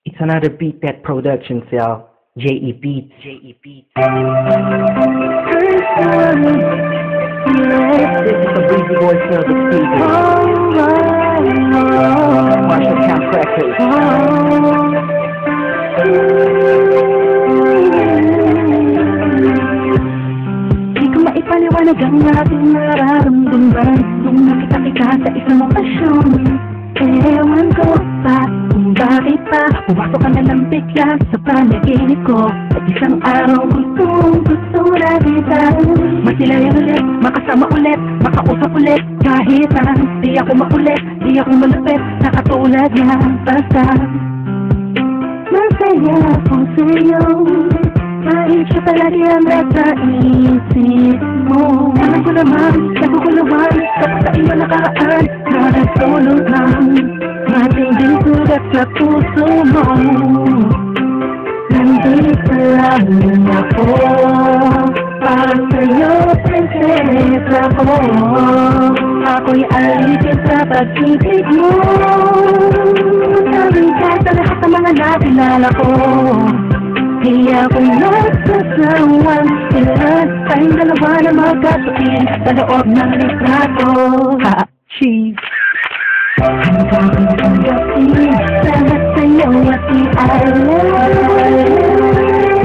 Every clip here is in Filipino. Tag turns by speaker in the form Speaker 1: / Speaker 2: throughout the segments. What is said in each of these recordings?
Speaker 1: It's another Beat That Production, y'all. J.E. Beats. J.E. Beats. This is the Breezy Boy Service speaking. Marshall Camp Records.
Speaker 2: Di ko maipaliwanag ang ating nararamdaman nung nakita sa isang okasyon. Ewan ko pa kung bakit pa pumasok ka na lang bigla sa panaginip ko. At isang araw gusto na kita masilayan ulit, makasama ulit, makausap ulit. Kahit na di ako makulit, di ako malupit, nakatulad na basta masaya ako sa'yo. Kahit siya palagi ang nasa isip mo. Alam ko naman, naguguluhan kapag sa iyo nakaan, nakatulog lang matinding sugat sa puso mo. Nandito lang ako para sa'yo, prinsesa ko. Ako'y alipin sa pag-ibig mo. Sabi ka sa lahat ng mga nakilala ko. Di ako nagsasawang sila tayong dalawa na magkasukin sa loob ng litrato. Ha-cheese hanggang tanggapin lahat sa'yo at i-alala.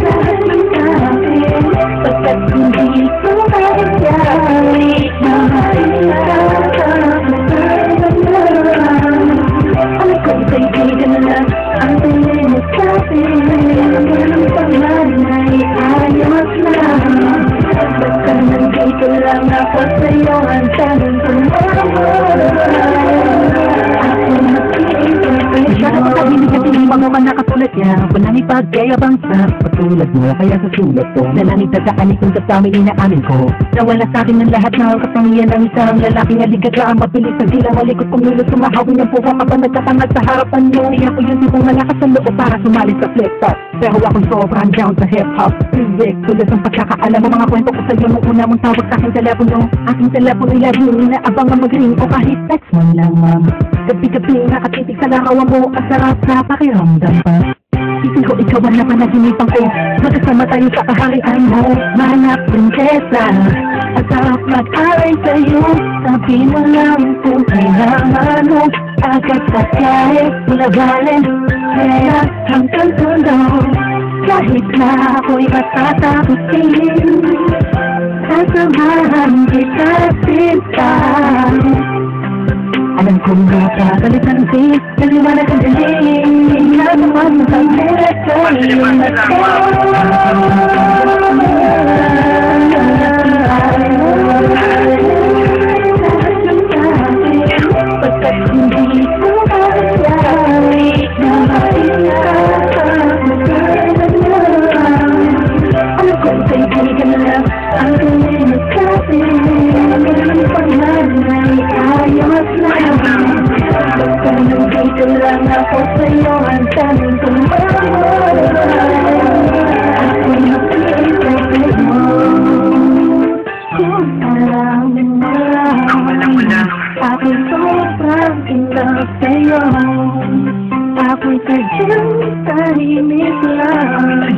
Speaker 2: Lahat ng akin pagkat hindi ko magyari na ang kong kaibigan lang ang tingin mo sa'kin. Ang panganay ayos lang basta nandito lang ako sa'yo. Ang tanging mga ka nakatulad niya, walang ipagkayabang sa patulad mo. Kaya sa sulat ko, nananigdadaan ikong kasama inaamin ko. Nawala sa akin ng lahat ng kapangyarihan ng isang lalaking aligaga. Mabilis na sila malikot kong lulot, tumahawin ang puwa kapag nagkatangad sa harapan mo. Di ako yung tipong malakas ang loob para sumali sa flip-top. Pero ako'y sobrang down sa hip-hop. Rick, tulad ng pagkakaalam mo mga kwento ko sa'yo nung una mong tawag sa aking telepono. Aking telepono lagi inaabang ang mag-ring o kahit text mo lang, ma'am. Gabi-gabi nakatitig sa larawan mo, ang sarap sa pakiramdam pa. Isip ko ikaw ang napanaginipan ko, magkasama tayo sa kaharian mo. Manap prinsesa, at sarap mag-aray sa'yo. Sabi mo lang kung kailangan mo, agad sa kahit bulabalen. Kaya hanggang tulo, kahit na ako'y matatakutin, sasamahan kita sinta. Alam kong nakakalitan din, naliwanag ang daling. Ikaw naman magpapilad sa'yo at pagkat hindi ko magyari na alam kong kaibigan lang ang tingin sa'kin. Ang panganay ayos lang basta nandito lang ako sa'yo. Ang tanging tumawag ako'y mapilipit mo. Kung alam mo lang ako'y sobrang in love sa'yo. Ako'y sadyang tahimik lang,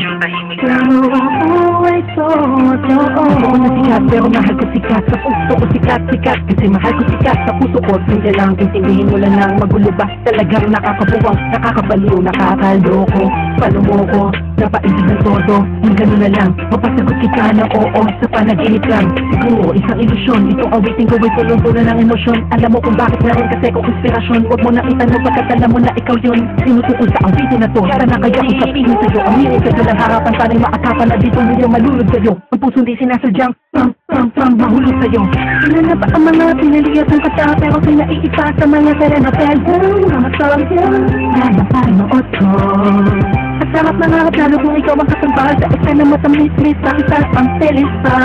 Speaker 2: pero ako ay totoo. Ako na sikat pero mahal ko sikat, sa puso ko sikat kasi mahal ko sikat sa puso ko. Hindi lang intindihin mo lang ang magulo ba. Talagang nakakabuwang, nakakabaliw, nakakaloko. Palumoko, napaibig ng todo. Yung gano'n na lang, mapasagot kita ng oo sa panaginip lang. Siguro isang ilusyon, itong awitin ko ay tulong-tulong ng emosyon. Alam mo kung bakit na rin kasi kung inspirasyon. Huwag mo na itanong pagkat alam mo na ikaw yun. Sinutukol sa awitin na to, para na kaya kung sabihin sa'yo. Aminin sa'yo lang harapan, sana'y maakapan na dito hindi malulod sa'yo. Ang puso hindi sinasadyang mahulog sa'yo. Sila na ba ang mga pinaliyas ng kata, pero pinaiipa sa mga telenovela. Mga sorya na napanood ko. At sarap na nga lalo kung ikaw ang kasambal sa eksena matamis-mis sa isang ang telesa.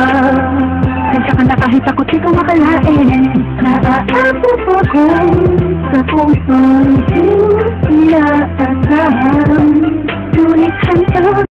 Speaker 2: Kaya ka na kahit ako di ko makalain, naaabot ako sa puso hindi inaasahan. Ngunit handa